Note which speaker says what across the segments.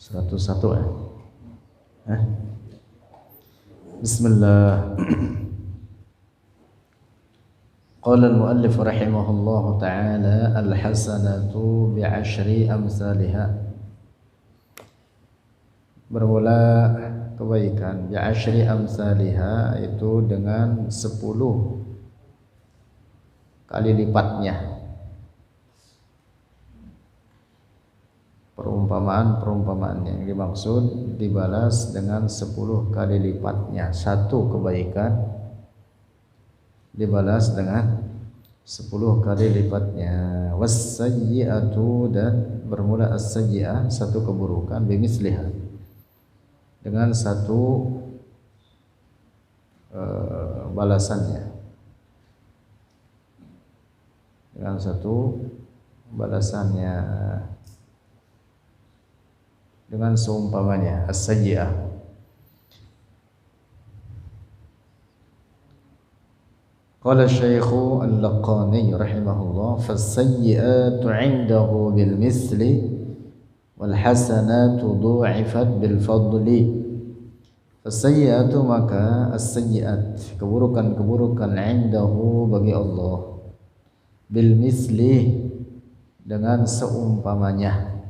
Speaker 1: 101 ya. Bismillah. Qala al-muallif rahimahullahu ta'ala al-hasanatu bi'ashri amsalha. Bermula kebaikan bi'ashri amsalha itu dengan 10 kali lipatnya. Perumpamaan yang dimaksud dibalas dengan 10 kali lipatnya. Satu kebaikan dibalas dengan 10 kali lipatnya. Was-sayyi'atu, dan bermula as-sayyi'ah satu keburukan, bimisliha, dengan satu balasannya, dengan satu balasannya, dengan seumpamanya as-sayyi'ah. Qala Syekhu Al-Laqani rahimahullah, fas-sayyi'atu 'indahu bil misli wal hasanatu du'ifat bil fadli. Fas-sayyi'atu, maka as-sayyi'at, keburukan-keburukan, 'indahu, bagi Allah, bil misli, dengan seumpamanya,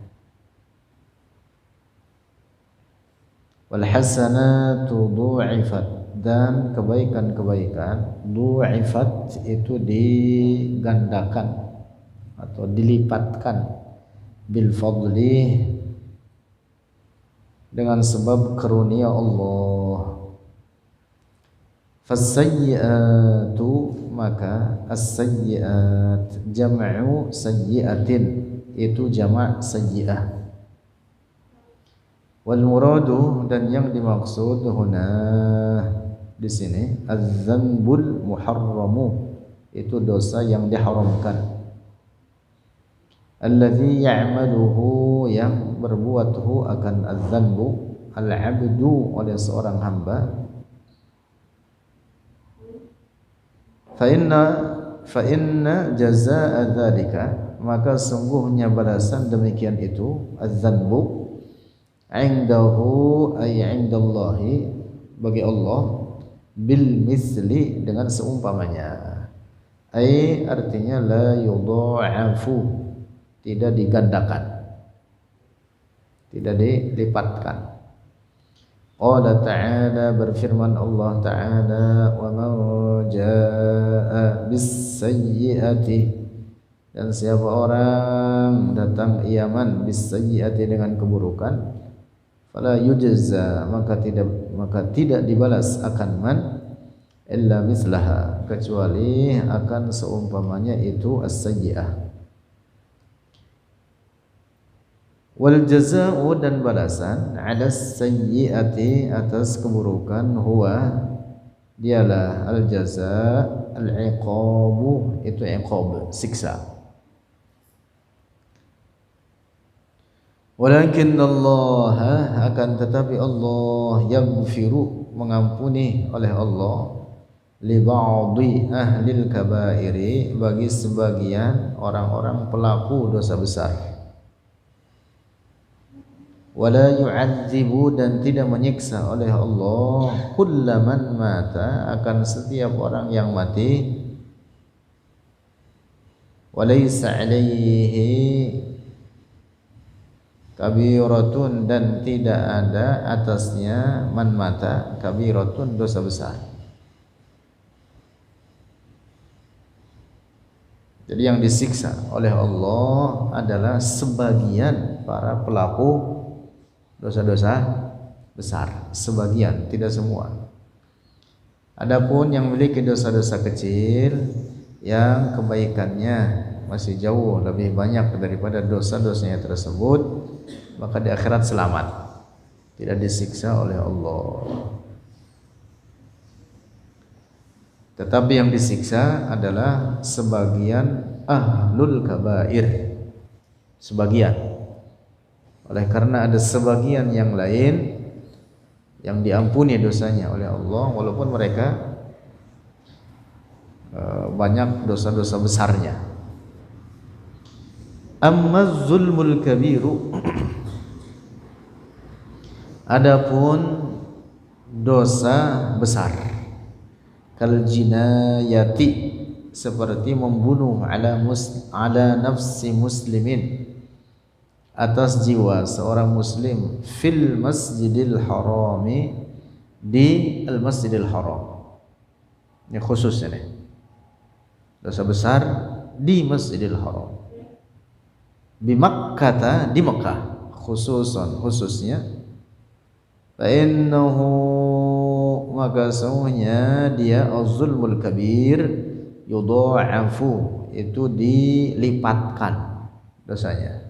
Speaker 1: wal hasanatu du'ifat, dan kebaikan-kebaikan du'ifat itu digandakan atau dilipatkan, bil fadli, dengan sebab karunia Allah. Fas-sayyi'atu, maka as-sayyi'at jam'u sayyi'atin, itu jamak sayyi'ah. Wal muradu, dan yang dimaksud huna di sini, az-dzanbul muharramu, itu dosa yang diharamkan. Alladzi ya'maluhu, yang berbuathu akan az-dzanbu, al-'abdu, oleh seorang hamba. Fa inna jazaa'a dzalika, maka sungguhnya balasan demikian itu, az-dzanbu, 'indahu ay 'indallahi, bagi Allah, bil misli, dengan seumpamanya. Ai, artinya la yudha'afu, tidak digandakan, tidak dilipatkan. Qala ta'ala, berfirman Allah Ta'ala, wa man jaa'a bis sayyi'ati, dan siapa orang datang iaman bis sayyi'ati, dengan keburukan, fala yujza, maka tidak dibalas akan man illa mislaha, kecuali akan seumpamanya itu as-sayyi'ah. Wal jazaa'u, dan balasan, 'ala as-sayyi'ati, atas keburukan, huwa, dialah, al jazaa' al-iqabu, itu iqab, siksa. Walakin Allah, akan tetapi Allah, yaghfiru, mengampuni oleh Allah, li ba'dhi ahlil kabairi, bagi sebagian orang-orang pelaku dosa besar. Wala yu'adzibu, dan tidak menyiksa oleh Allah, kullaman mata, akan setiap orang yang mati, walaysa 'alaihi kabiratun, dan tidak ada atasnya, man mata, kabiratun, dosa besar. Jadi yang disiksa oleh Allah adalah sebagian para pelaku dosa-dosa besar, sebagian, tidak semua. Adapun yang memiliki dosa-dosa kecil yang kebaikannya masih jauh lebih banyak daripada dosa-dosanya tersebut, maka di akhirat selamat, tidak disiksa oleh Allah. Tetapi yang disiksa adalah sebagian ahlul kabair, sebagian. Oleh karena ada sebagian yang lain yang diampuni dosanya oleh Allah, walaupun mereka banyak dosa-dosa besarnya. Amma zulmul kabiru, Adapun dosa besar kal jinayati seperti membunuh ala nafsi muslimin atas jiwa seorang muslim fil masjidil harami di al masjidil haram. Ini khusus ini dosa besar di masjidil haram, di Makkah, di Mekah khususnya fa innahu maka sesungguhnya dia az-zulmul kabir yudha'afu itu dilipatkan dosanya.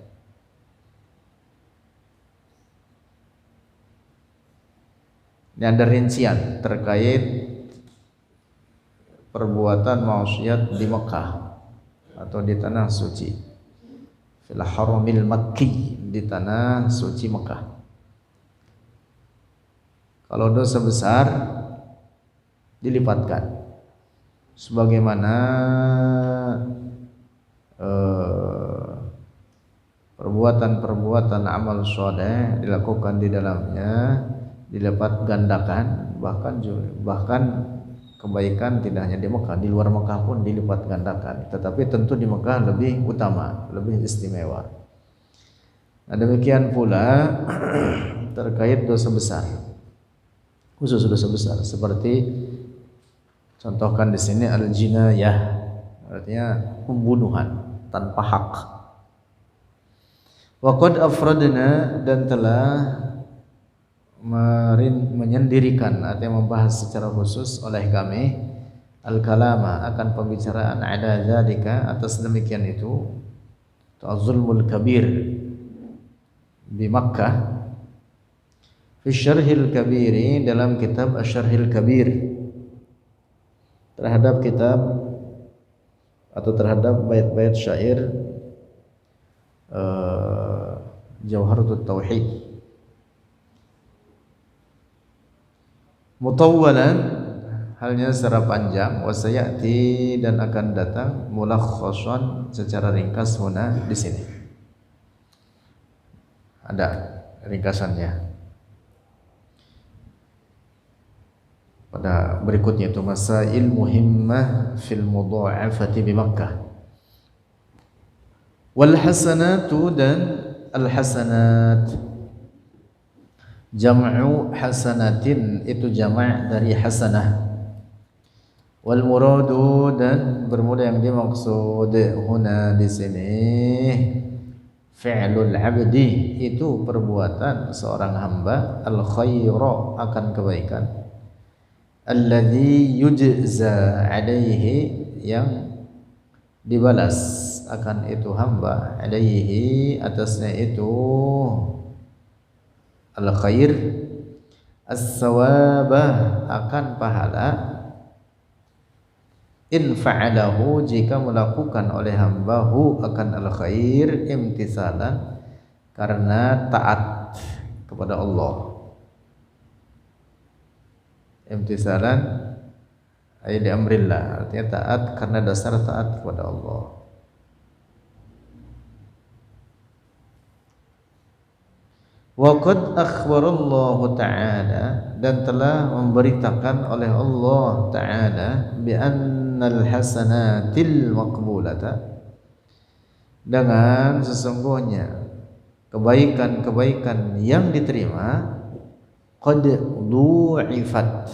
Speaker 1: Ini ada rincian terkait perbuatan maksiat di Mekah atau di tanah suci, fil haramil makki, di tanah suci Mekah. Kalau dosa besar dilipatkan sebagaimana perbuatan-perbuatan amal soleh dilakukan di dalamnya dilipat gandakan, bahkan kebaikan tidak hanya di Mekah, di luar Mekah pun dilipat gandakan, tetapi tentu di Mekah lebih utama, lebih istimewa. Nah, demikian pula terkait dosa besar, khusus dosa besar seperti contohkan di sini al-jinayah, artinya pembunuhan tanpa hak. Wa qad afradna, dan telah menyendirikan atau membahas secara khusus oleh kami al-kalama akan pembicaraan ada zalika atas demikian itu az-zulmul kabir di Makkah fi syarhil kabiri, dalam kitab asy-syarhil kabir terhadap kitab atau terhadap bait-bait syair Jawharatut Tauhid mutawwalan, halnya secara panjang, wasayati, dan akan datang mulakhasan secara ringkas huna di sini. Ada ringkasannya. Pada berikutnya itu masail muhimmah fil mudha'afati bi Makkah. Wal hasanatu, dan al hasanat jam'u hasanatin, itu jama' dari hasanah. Wal muradu, dan bermula yang dimaksud huna di sini fi'lul 'abdi, itu perbuatan seorang hamba al khaira, akan kebaikan, alladzi yujza 'alaihi, yang dibalas akan itu hamba, 'alaihi, atasnya itu al-khair, as-sawabah, akan pahala, in fa'alahu, jika melakukan oleh hambahu akan al-khair, imtisalan, karena taat kepada Allah. Imtisalan ay li amrillah, artinya taat karena dasar taat kepada Allah. Wa qad akhbarallahu ta'ala, dan telah memberitakan oleh Allah ta'ala bi annal hasanatil maqbulata, dengan sesungguhnya kebaikan-kebaikan yang diterima, qad du'ifat,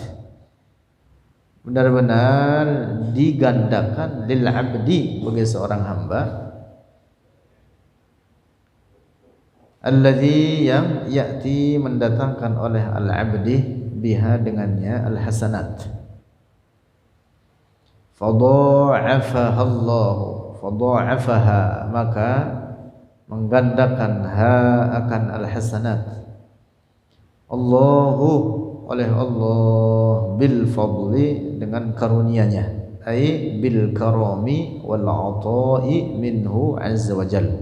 Speaker 1: benar-benar digandakan, lil abdi, bagi seorang hamba, alladzi, yang ya'ti, mendatangkan oleh al-abdi, biha, dengannya, al-hasanat. Fadha'afaha Allah, fadha'afaha, maka menggandakan ha akan al-hasanat, Allahu, oleh Allah, bil fadli, dengan karunia-Nya, ai bil karami wal 'ata'i minhu azza wa jalla,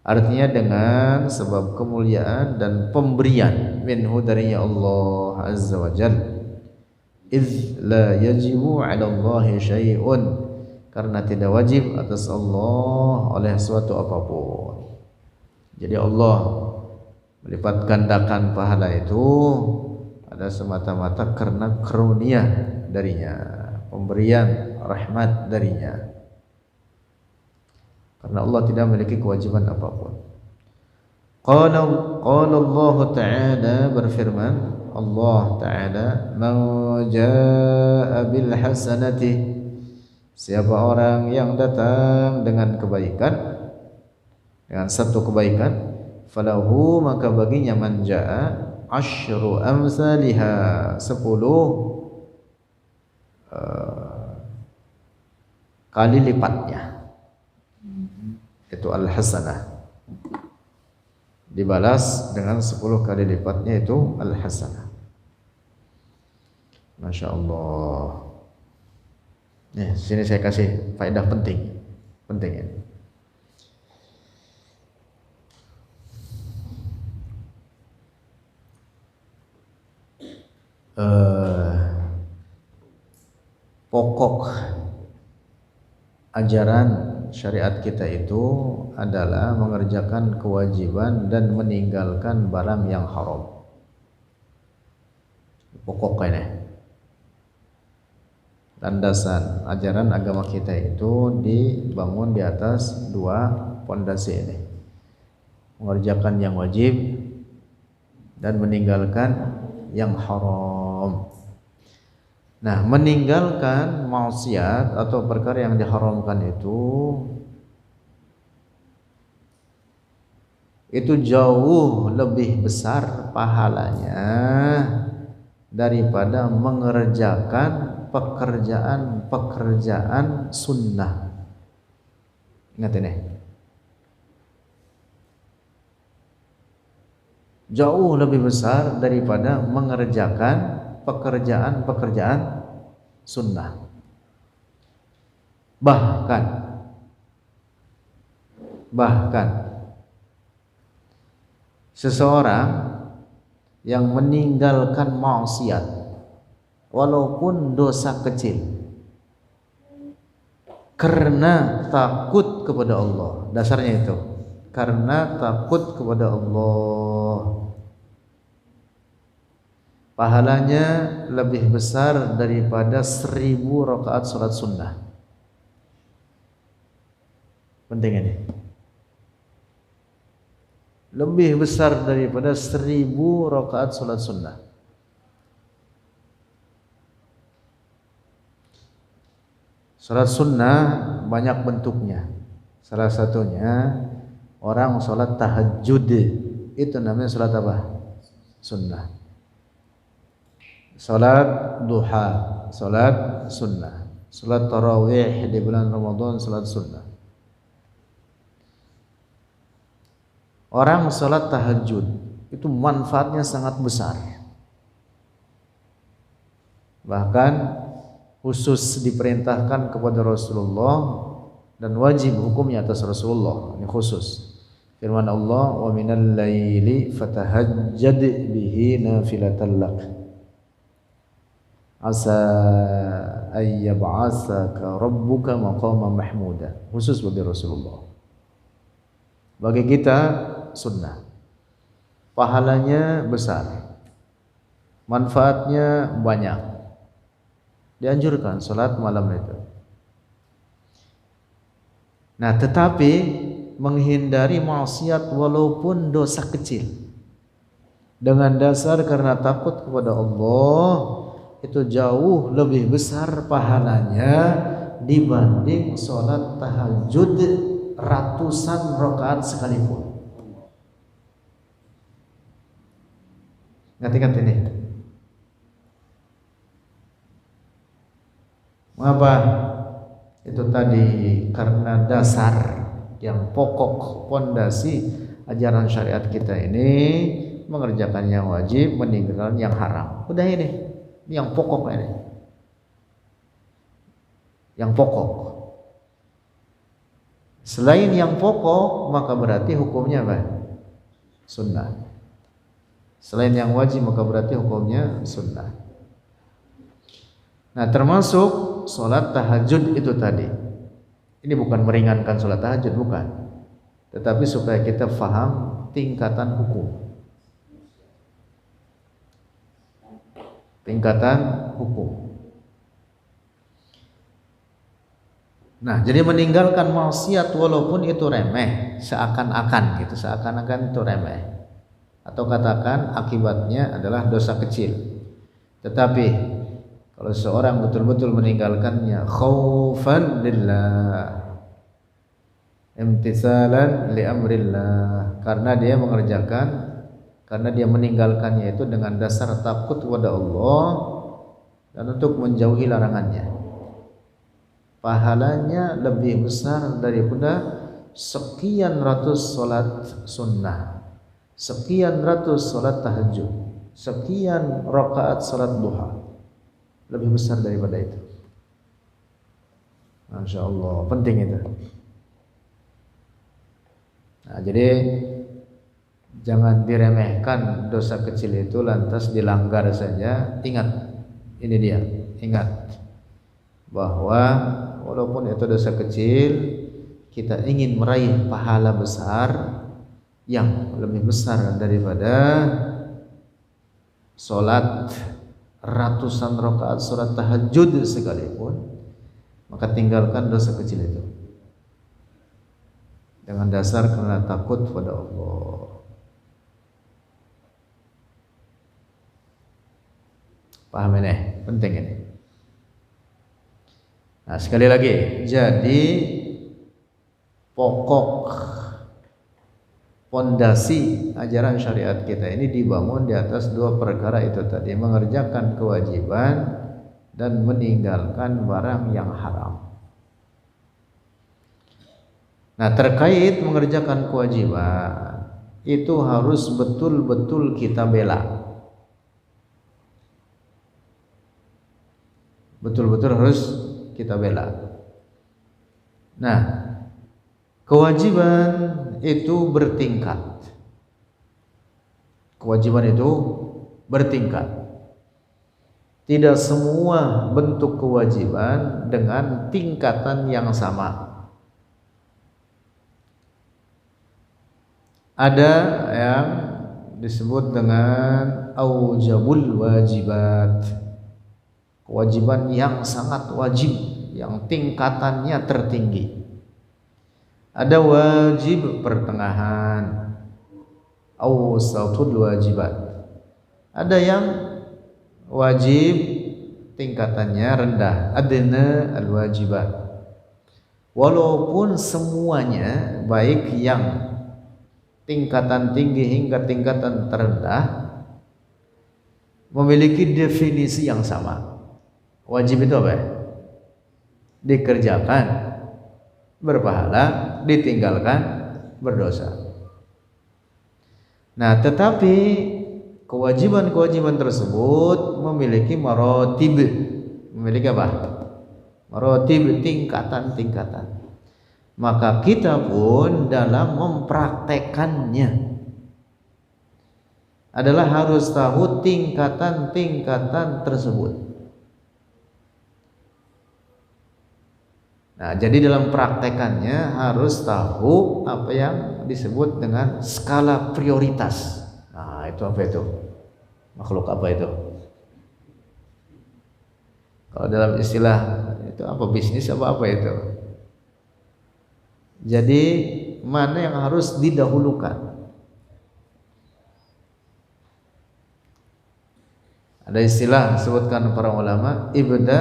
Speaker 1: artinya dengan sebab kemuliaan dan pemberian, minhu, darinya Allah azza wa jalla, iz la yajibu 'ala Allah syai'un, karena tidak wajib atas Allah oleh suatu apapun. Jadi Allah Melipat gandakan pahala itu ada semata-mata karena karunia darinya, pemberian rahmat darinya. Karena Allah tidak memiliki kewajiban apapun. Qala Allah Ta'ala, berfirman Allah Ta'ala, man jaa'a bil hasanati, siapa orang yang datang dengan kebaikan, dengan satu kebaikan, falahu, maka baginya man jaa'a asyru amsalihha, 10 kali lipatnya. Itu al-hasanah, dibalas dengan 10 kali lipatnya, itu al-hasanah. Masya Allah. Nih, sini saya kasih faedah penting ini. Pokok ajaran syariat kita itu adalah mengerjakan kewajiban dan meninggalkan barang yang haram. Pokoknya landasan ajaran agama kita itu dibangun di atas 2 pondasi ini: mengerjakan yang wajib dan meninggalkan yang haram. Nah, meninggalkan maksiat atau perkara yang diharamkan itu jauh lebih besar pahalanya daripada mengerjakan pekerjaan sunnah. Ingat ini, jauh lebih besar daripada mengerjakan pekerjaan sunnah. Bahkan seseorang yang meninggalkan maksiat walaupun dosa kecil karena takut kepada Allah, dasarnya itu karena takut kepada Allah, pahalanya lebih besar daripada 1000 rakaat salat sunnah. Penting ini, lebih besar daripada 1000 rakaat salat sunnah. Salat sunnah banyak bentuknya. Salah satunya orang salat tahajud, itu namanya salat apa? Sunnah. Salat duha, salat sunnah. Salat tarawih di bulan Ramadan, salat sunnah. Orang salat tahajud itu manfaatnya sangat besar. Bahkan khusus diperintahkan kepada Rasulullah dan wajib hukumnya atas Rasulullah. Ini khusus. Firman Allah, wa minal laili fatahajjad bihi nafilatan lak asa ayyab'asaka rabbuka maqama mahmuda. Khusus bagi Rasulullah. Bagi kita sunnah, pahalanya besar, manfaatnya banyak. Dianjurkan salat malam itu. Nah, tetapi menghindari maksiat walaupun dosa kecil dengan dasar karena takut kepada Allah, itu jauh lebih besar pahalanya dibanding salat tahajud ratusan rakaat sekalipun. Ingat ini. Mengapa? Itu tadi karena dasar yang pokok pondasi ajaran syariat kita ini mengerjakan yang wajib, meninggalkan yang haram. Udah ini yang pokok ini. Yang pokok. Selain yang pokok, maka berarti hukumnya apa? Sunnah. Selain yang wajib, maka berarti hukumnya sunnah. Nah, termasuk sholat tahajud itu tadi. Ini bukan meringankan sholat tahajud, bukan. Tetapi supaya kita faham tingkatan hukum. tingkatan hukum. Nah, jadi meninggalkan maksiat walaupun itu remeh, seakan-akan gitu, seakan-akan itu remeh. Atau katakan akibatnya adalah dosa kecil. Tetapi kalau seorang betul-betul meninggalkannya khaufan lillah, imtisalan li amrillah, karena dia mengerjakan, karena dia meninggalkannya itu dengan dasar takut kepada Allah dan untuk menjauhi larangannya, pahalanya lebih besar daripada sekian ratus salat sunnah, sekian ratus salat tahajud, sekian rakaat salat duha, lebih besar daripada itu. Masya Allah, penting itu. Nah, jadi jangan diremehkan dosa kecil itu lantas dilanggar saja. Ingat, ini dia, ingat bahwa walaupun itu dosa kecil, kita ingin meraih pahala besar yang lebih besar daripada sholat ratusan rakaat sholat tahajud sekalipun, maka tinggalkan dosa kecil itu dengan dasar karena takut pada Allah. Paham ini? Penting ini. Nah, sekali lagi, jadi pokok fondasi ajaran syariat kita ini dibangun di atas dua perkara itu tadi, mengerjakan kewajiban dan meninggalkan barang yang haram. Nah, terkait mengerjakan kewajiban itu harus betul-betul kita bela. Betul-betul harus kita bela. Nah, kewajiban itu bertingkat. Kewajiban itu bertingkat. Tidak semua bentuk kewajiban dengan tingkatan yang sama. Ada yang disebut dengan aujabul wajibat, kewajiban yang sangat wajib, yang tingkatannya tertinggi. Ada wajib pertengahan, awsatul wajibat. Ada yang wajib tingkatannya rendah, adna al wajibat. Walaupun semuanya, baik yang tingkatan tinggi hingga tingkatan terendah, memiliki definisi yang sama. Wajib itu apa? Dikerjakan berpahala, ditinggalkan berdosa. Nah, tetapi kewajiban-kewajiban tersebut memiliki marotib. Memiliki apa? Marotib, tingkatan-tingkatan. Maka kita pun dalam mempraktekannya adalah harus tahu tingkatan-tingkatan tersebut. Nah, jadi dalam praktekannya harus tahu apa yang disebut dengan skala prioritas. Nah, itu apa itu? Makhluk apa itu? Kalau dalam istilah itu apa, bisnis apa itu? Jadi mana yang harus didahulukan? Ada istilah disebutkan para ulama, ibda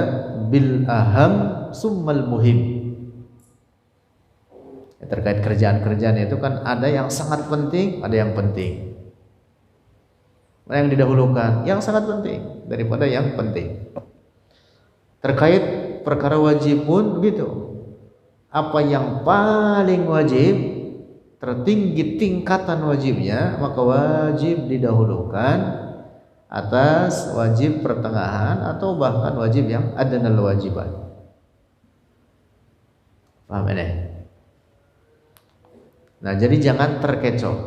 Speaker 1: bil aham summal muhim. Terkait kerjaan-kerjaan itu kan ada yang sangat penting, ada yang penting. Mana yang didahulukan? Yang sangat penting daripada yang penting. Terkait perkara wajib pun begitu. Apa yang paling wajib, tertinggi tingkatan wajibnya, maka wajib didahulukan atas wajib pertengahan atau bahkan wajib yang adnal wajibat. Paham ini? Nah, jadi jangan terkecoh.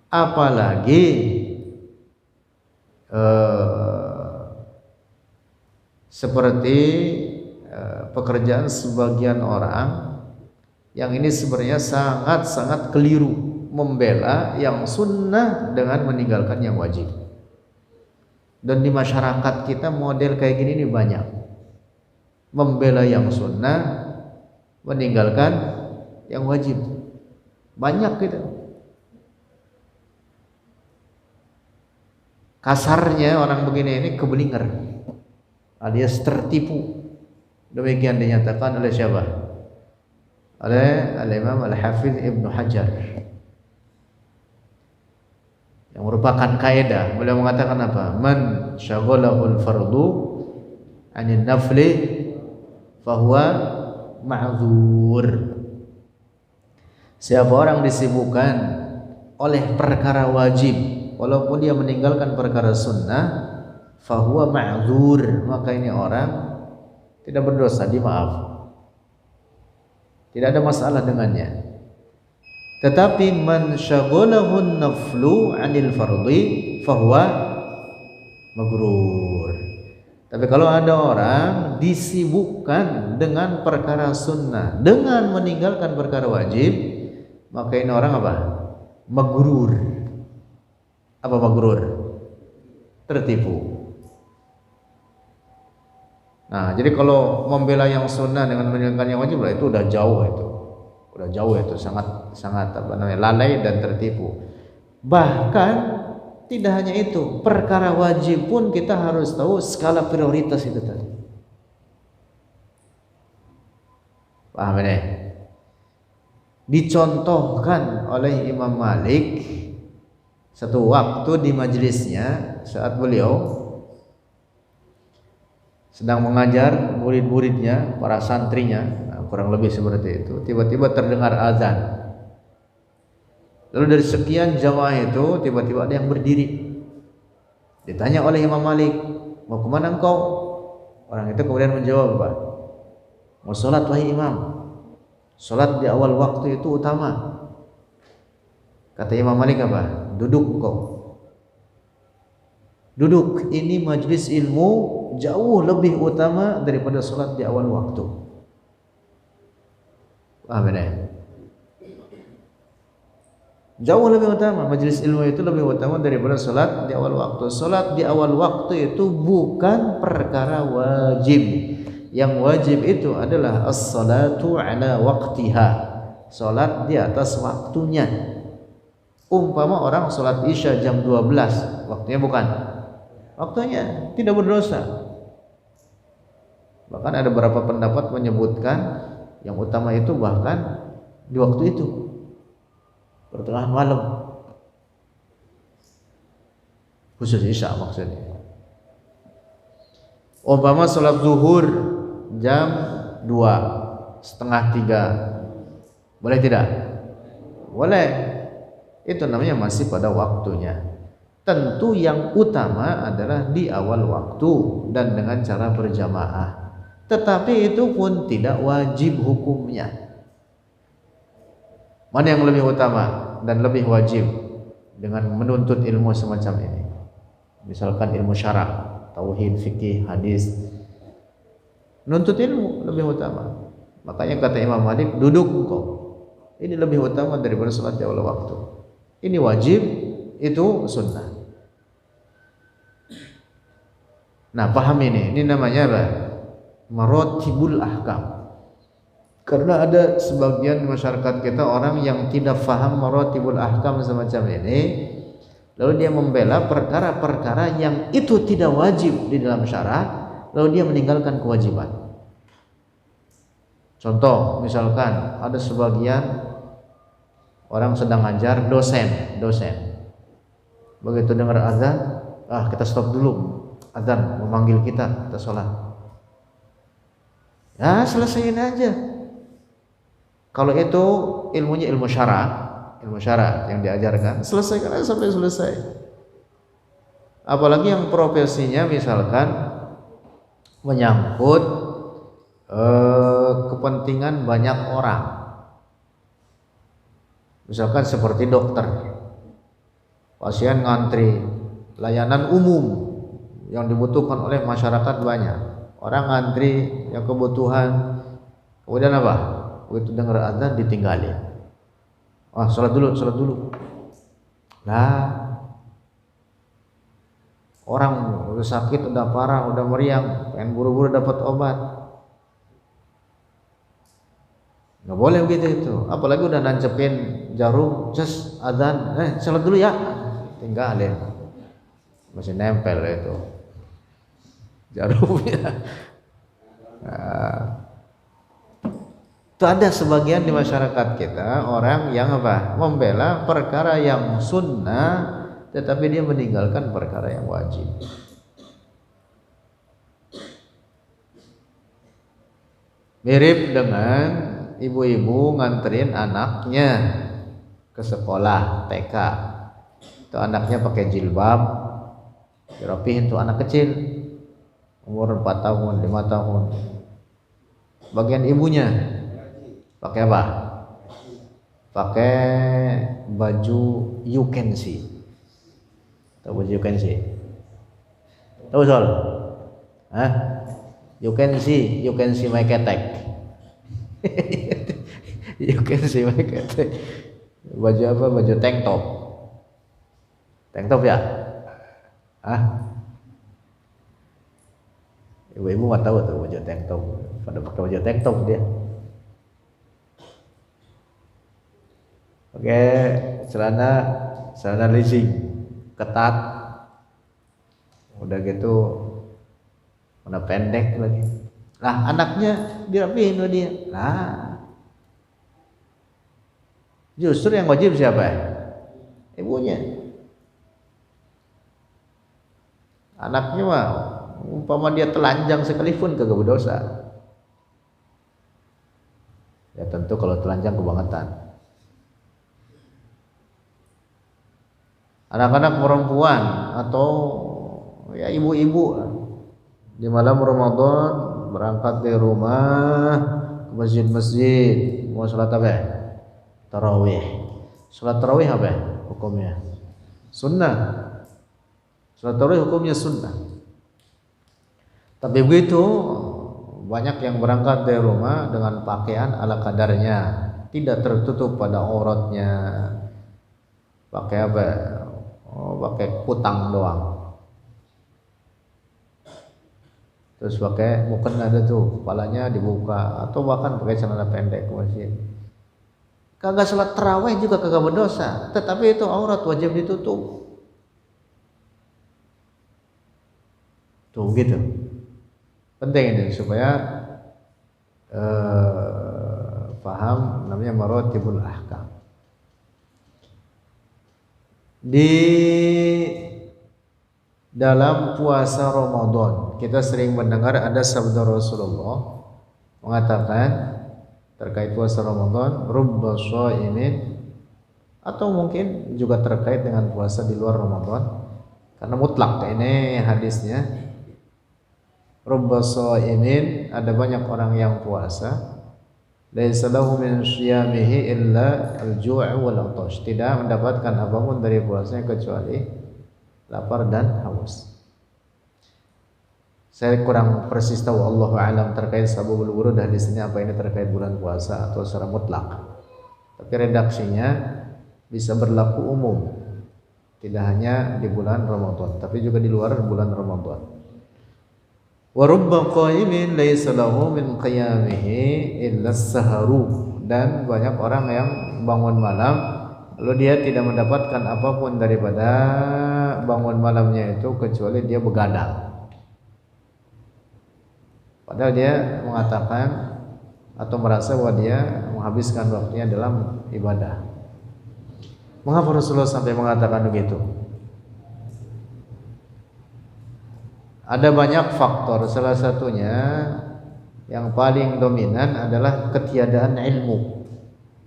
Speaker 1: Apalagi seperti pekerjaan sebagian orang yang ini sebenarnya sangat-sangat keliru, membela yang sunnah dengan meninggalkan yang wajib. Dan di masyarakat kita model kayak gini nih banyak. Membela yang sunnah, meninggalkan yang wajib. Banyak gitu. Kasarnya orang begini ini keblinger alias tertipu. Demikian dinyatakan oleh siapa? Oleh Al-Imam Al-Hafidh Ibnu Hajar, yang merupakan kaidah. Beliau mengatakan apa? Man syaghalahul fardu 'anil nafli fahuwa ma'dzur. Siapa orang disibukkan oleh perkara wajib walaupun dia meninggalkan perkara sunnah, fahuwa ma'dzur, maka ini orang tidak berdosa, dimaaf. Tidak ada masalah dengannya. Tetapi man syaghalahu an-naflu 'anil fardhi fahuwa maghrur. Tapi kalau ada orang disibukkan dengan perkara sunnah dengan meninggalkan perkara wajib, maka ini orang apa? Maghrur. Apa maghrur? Tertipu. Nah, jadi kalau membela yang sunnah dengan meninggalkan yang wajib lah, itu udah jauh itu. Udah jauh itu, sangat apa namanya, lalai dan tertipu. Bahkan tidak hanya itu, perkara wajib pun kita harus tahu skala prioritas itu tadi. Paham ini? Dicontohkan oleh Imam Malik satu waktu di majelisnya saat beliau sedang mengajar murid-muridnya, para santrinya, kurang lebih seperti itu. Tiba-tiba terdengar azan. Lalu dari sekian jamaah itu tiba-tiba ada yang berdiri. Ditanya oleh Imam Malik, mau kemana engkau? Orang itu kemudian menjawab, Pak, mau sholat wahai imam. Sholat di awal waktu itu utama. Kata Imam Malik apa? Duduk engkau. Duduk, ini majlis ilmu jauh lebih utama daripada sholat di awal waktu. Paham ya? Jauh lebih utama, majlis ilmu itu lebih utama daripada sholat di awal waktu. Sholat di awal waktu itu bukan perkara wajib. Yang wajib itu adalah as-salatu ala waqtiha, sholat di atas waktunya. Umpama orang sholat isya jam 12, waktunya bukan? Waktunya tidak berdosa. Bahkan ada beberapa pendapat menyebutkan yang utama itu bahkan di waktu itu, pertengahan malam, khusus isya maksudnya. Umpama sholat zuhur jam 2:30, boleh tidak? Boleh. Itu namanya masih pada waktunya. Tentu yang utama adalah di awal waktu dan dengan cara berjamaah. Tetapi itu pun tidak wajib hukumnya. Mana yang lebih utama dan lebih wajib dengan menuntut ilmu semacam ini? Misalkan ilmu syara', tauhid, fikih, hadis. Menuntut ilmu lebih utama. Makanya kata Imam Malik, duduk engkau. Ini lebih utama daripada sholat di awal waktu. Ini wajib, itu sunnah. Nah, paham ini. Ini namanya apa? Maratibul ahkam. Karena ada sebagian masyarakat kita orang yang tidak faham maratibul ahkam semacam ini, lalu dia membela perkara-perkara yang itu tidak wajib di dalam syara', lalu dia meninggalkan kewajiban. Contoh, misalkan ada sebagian orang sedang ngajar, dosen. Begitu dengar azan, kita stop dulu, azan memanggil kita sholat. Ya, selesaiin aja. Kalau itu ilmunya ilmu syara' yang diajarkan, selesaikan aja sampai selesai. Apalagi yang profesinya misalkan menyangkut kepentingan banyak orang, misalkan seperti dokter, pasien ngantri, layanan umum yang dibutuhkan oleh masyarakat banyak, orang ngantri yang kebutuhan, kemudian apa? Begitu dengar azan ditinggalin. Sholat dulu. Lah, Orang udah sakit, udah parah, udah meriang, pengen buru-buru dapat obat. Nggak boleh begitu itu. Apalagi udah nancepin jarum, just adzan, salat dulu ya. Tinggalin. Masih nempel itu jarumnya. Nah, itu ada sebagian di masyarakat kita orang yang apa? Membela perkara yang sunnah tetapi dia meninggalkan perkara yang wajib. Mirip dengan ibu-ibu nganterin anaknya ke sekolah TK. Itu anaknya pakai jilbab, dirapihin tuh anak kecil umur 4 tahun, 5 tahun. Bagian ibunya pakai apa? Pakai baju you can see. Tahu baju you can see? Tahu soal? You can see my ketek. You can see my ketek. Baju apa? Baju tank top. Tank top ya? Ibu-ibu nggak tahu tuh baju tank top. Pada pakai baju tank top dia. Oke, celana leasing ketat. Udah gitu warna pendek lagi. Lah anaknya dirapihin sama dia. Lah justru yang wajib siapa? Ibunya. Anaknya mah umpama dia telanjang sekalipun kagak berdosa. Ya tentu kalau telanjang kebangetan. Anak-anak perempuan atau ya ibu-ibu di malam Ramadan berangkat dari rumah ke masjid-masjid mau sholat apa? Tarawih. Sholat tarawih apa hukumnya? Sunnah. Sholat tarawih hukumnya sunnah. Tapi begitu banyak yang berangkat dari rumah dengan pakaian ala kadarnya, tidak tertutup pada auratnya. Pakai apa? Pakai kutang doang. Terus pakai mungkin ada tuh kepalanya dibuka atau bahkan pakai celana pendek ke masjid. Kagak salat tarawih juga kagak berdosa, tetapi itu aurat wajib ditutup. Tuh gitu. Penting ini supaya paham namanya maratibul ahkam. Di dalam puasa Ramadan kita sering mendengar ada sabda Rasulullah mengatakan terkait puasa Ramadan, rubba shaimin, atau mungkin juga terkait dengan puasa di luar Ramadan karena mutlak ini hadisnya. Rubba shaimin, ada banyak orang yang puasa, laisa lahu min syiyamihi illa al-ju' wal 'atash, tidak mendapatkan apapun dari puasanya kecuali lapar dan haus. Saya kurang persis tahu, Allahu a'lam, terkait sababul wurud hadis ini apa ini terkait bulan puasa atau secara mutlak. Tapi redaksinya bisa berlaku umum, tidak hanya di bulan Ramadan, tapi juga di luar bulan Ramadan. Wa rubba qa'imin laysa lahu min qiyamihi illa as-saharu, dan banyak orang yang bangun malam lalu dia tidak mendapatkan apapun daripada bangun malamnya itu kecuali dia begadang. Padahal dia mengatakan atau merasa bahwa dia menghabiskan waktunya dalam ibadah. Mengapa Rasulullah sampai mengatakan begitu? Ada banyak faktor, salah satunya yang paling dominan adalah ketiadaan ilmu.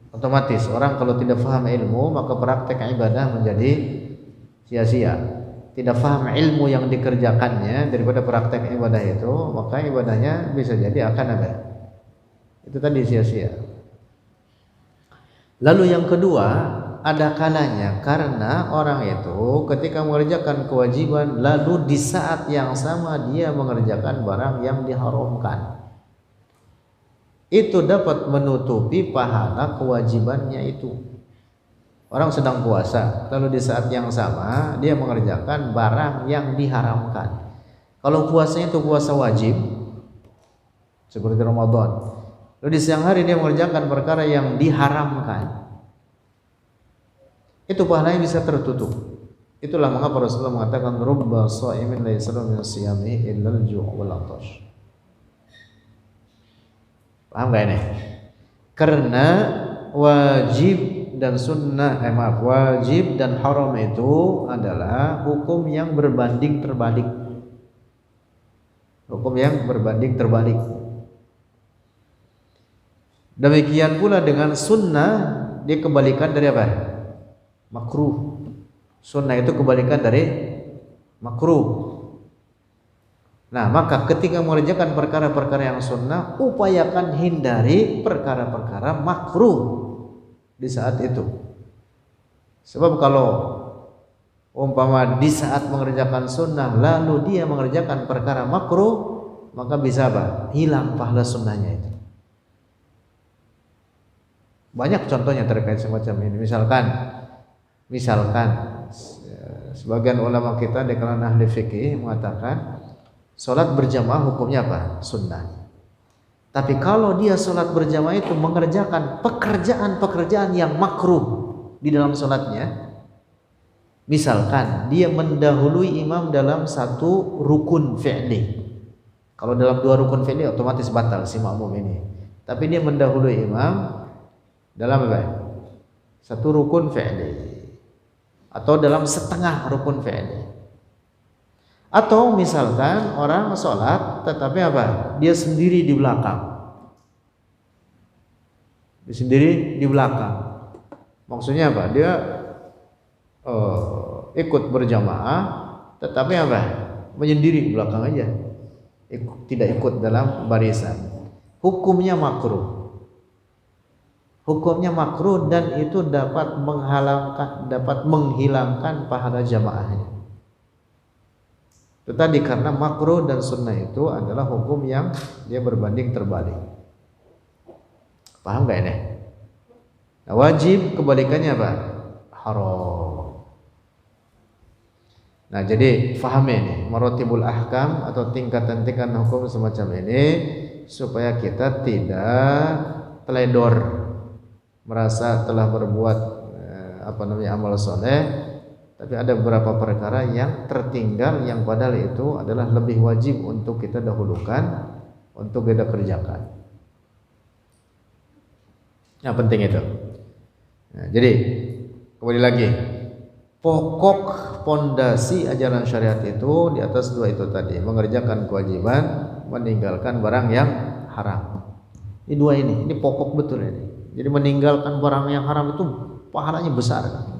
Speaker 1: Otomatis orang kalau tidak paham ilmu maka praktek ibadah menjadi sia-sia. Tidak paham ilmu yang dikerjakannya daripada praktek ibadah itu, maka ibadahnya bisa jadi akan ada. Itu tadi sia-sia. Lalu yang kedua, ada kalanya karena orang itu ketika mengerjakan kewajiban lalu di saat yang sama dia mengerjakan barang yang diharamkan, itu dapat menutupi pahala kewajibannya itu. Orang sedang puasa, lalu di saat yang sama dia mengerjakan barang yang diharamkan. Kalau puasanya itu puasa wajib, seperti Ramadan, lalu di siang hari dia mengerjakan perkara yang diharamkan, itu pahalanya bisa tertutup. Itulah mengapa Rasulullah mengatakan rubba sha'imin la yasru min siyamihi illa al-ju' wal 'atash. Paham gak ini? Karena wajib dan sunnah, wajib dan haram itu adalah hukum yang berbanding terbalik. Hukum yang berbanding terbalik. Demikian pula dengan sunnah, dia kebalikan dari apa? Makruh. Sunnah itu kebalikan dari makruh. Nah, maka ketika mengerjakan perkara-perkara yang sunnah, upayakan hindari perkara-perkara makruh di saat itu. Sebab kalau umpama di saat mengerjakan sunnah lalu dia mengerjakan perkara makruh, maka bisa apa? Hilang pahala sunnahnya itu. Banyak contohnya terkait semacam ini. Misalkan sebagian ulama kita di kalangan ahli fikih mengatakan salat berjamaah hukumnya apa? Sunnah. Tapi kalau dia sholat berjamaah itu mengerjakan pekerjaan-pekerjaan yang makruh di dalam sholatnya, misalkan dia mendahului imam dalam satu rukun fi'li. Kalau dalam dua rukun fi'li otomatis batal si makmum ini. Tapi dia mendahului imam dalam apa? Satu rukun fi'li atau dalam setengah rukun fi'li. Atau misalkan orang sholat tetapi apa? Dia sendiri di belakang. Dia sendiri di belakang. Maksudnya apa? Dia ikut berjamaah tetapi apa? Menyendiri di belakang aja. Tidak ikut dalam barisan. Hukumnya makruh. Hukumnya makruh dan itu dapat menghilangkan pahala jamaahnya. Itu tadi karena makruh dan sunnah itu adalah hukum yang dia berbanding terbalik. Paham gak ini? Nah, wajib kebalikannya apa? Haram. Nah, jadi fahami ini maratibul ahkam atau tingkatan-tingkatan hukum semacam ini supaya kita tidak teledor merasa telah berbuat amal soleh. Tapi ada beberapa perkara yang tertinggal yang padahal itu adalah lebih wajib untuk kita dahulukan, untuk kita kerjakan. Yang penting itu. Nah, jadi kembali lagi, pokok pondasi ajaran syariat itu di atas dua itu tadi, mengerjakan kewajiban, meninggalkan barang yang haram. Ini dua ini pokok betul ini. Jadi meninggalkan barang yang haram itu pahalanya besar.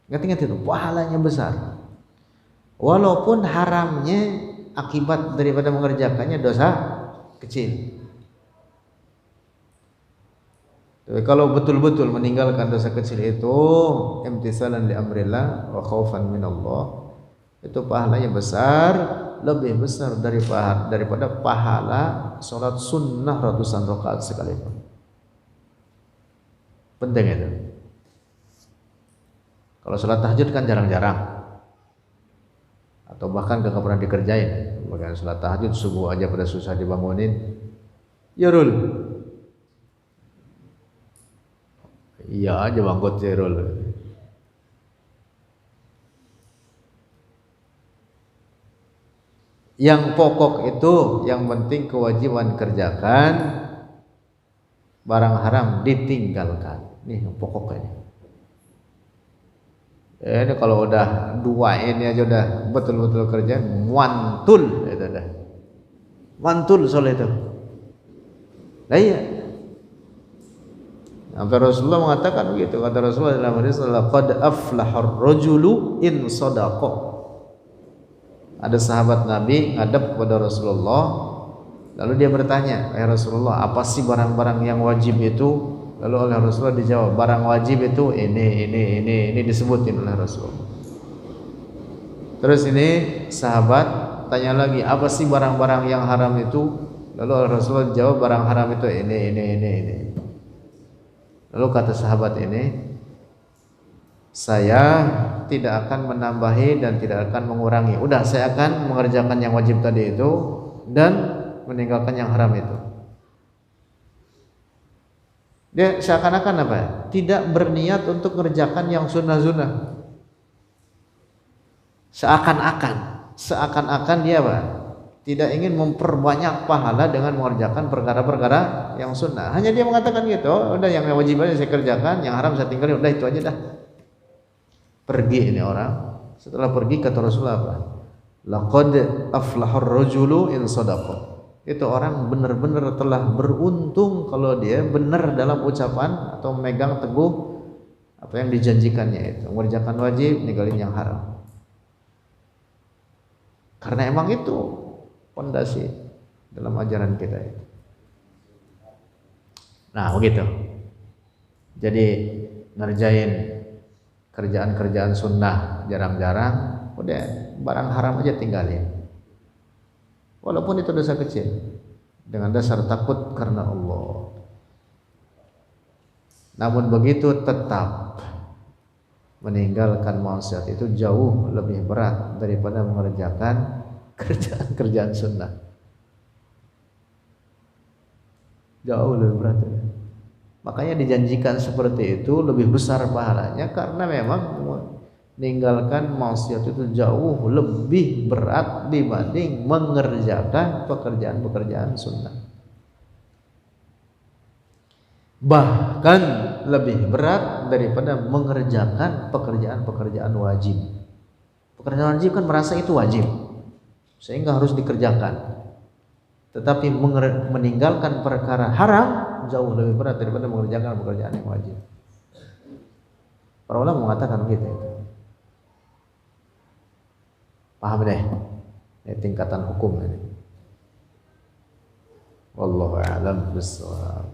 Speaker 1: Ingat itu, pahalanya besar. Walaupun haramnya akibat daripada mengerjakannya dosa kecil. Tapi kalau betul-betul meninggalkan dosa kecil itu imtisalan li amrillah wa khaufan minallah, itu pahalanya besar, lebih besar daripada pahala sholat sunnah ratusan rakaat sekalipun. Penting itu. Kalau sholat tahajud kan jarang-jarang, atau bahkan gak pernah dikerjain. Bahkan sholat tahajud subuh aja pada susah dibangunin. Ya Rul, iya aja bangkot ya Rul. Yang pokok itu, yang penting kewajiban kerjakan, barang haram ditinggalkan. Nih yang pokoknya. Ini kalau udah dua ini aja udah betul-betul kerjaan mantul itu dah. Mantul soal itu. Nah iya. Sampai Rasulullah mengatakan begitu. Kata Rasulullah dalam hadis, laqad aflahar rajulu in shadaqa. Ada sahabat Nabi ngadep kepada Rasulullah, lalu dia bertanya, "Ya Rasulullah, apa sih barang-barang yang wajib itu?" Lalu oleh Rasulullah dijawab, barang wajib itu ini disebutin oleh Rasulullah. Terus ini sahabat tanya lagi, apa sih barang-barang yang haram itu? Lalu oleh Rasulullah dijawab, barang haram itu ini. Lalu kata sahabat ini, saya tidak akan menambahi dan tidak akan mengurangi. Udah, saya akan mengerjakan yang wajib tadi itu dan meninggalkan yang haram itu. Dia seakan-akan apa? Tidak berniat untuk mengerjakan yang sunnah-sunnah. Seakan-akan dia apa? Tidak ingin memperbanyak pahala dengan mengerjakan perkara-perkara yang sunnah. Hanya dia mengatakan gitu, oh, udah yang wajib aja saya kerjakan, yang haram saya tinggalin, udah itu aja dah. Pergi ini orang. Setelah pergi kata Rasulullah apa? Laqad aflahar rajulu in sadaqa. Itu orang benar-benar telah beruntung kalau dia benar dalam ucapan atau memegang teguh apa yang dijanjikannya itu, mengerjakan wajib, ninggalin yang haram. Karena emang itu pondasi dalam ajaran kita itu. Nah, begitu. Jadi ngerjain kerjaan-kerjaan sunnah jarang-jarang, udah barang haram aja tinggalin. Walaupun itu dosa kecil, dengan dasar takut karena Allah. Namun begitu tetap meninggalkan maksiat itu jauh lebih berat daripada mengerjakan kerjaan-kerjaan sunnah. Jauh lebih berat. Makanya dijanjikan seperti itu lebih besar pahalanya karena memang meninggalkan maksiat itu jauh lebih berat dibanding mengerjakan pekerjaan-pekerjaan sunnah. Bahkan lebih berat daripada mengerjakan pekerjaan-pekerjaan wajib. Pekerjaan wajib kan merasa itu wajib, sehingga harus dikerjakan. Tetapi meninggalkan perkara haram jauh lebih berat daripada mengerjakan pekerjaan yang wajib. Para ulama mengatakan begitu. Paham deh? Ini tingkatan hukum ini. Wallahu a'lam bishawab.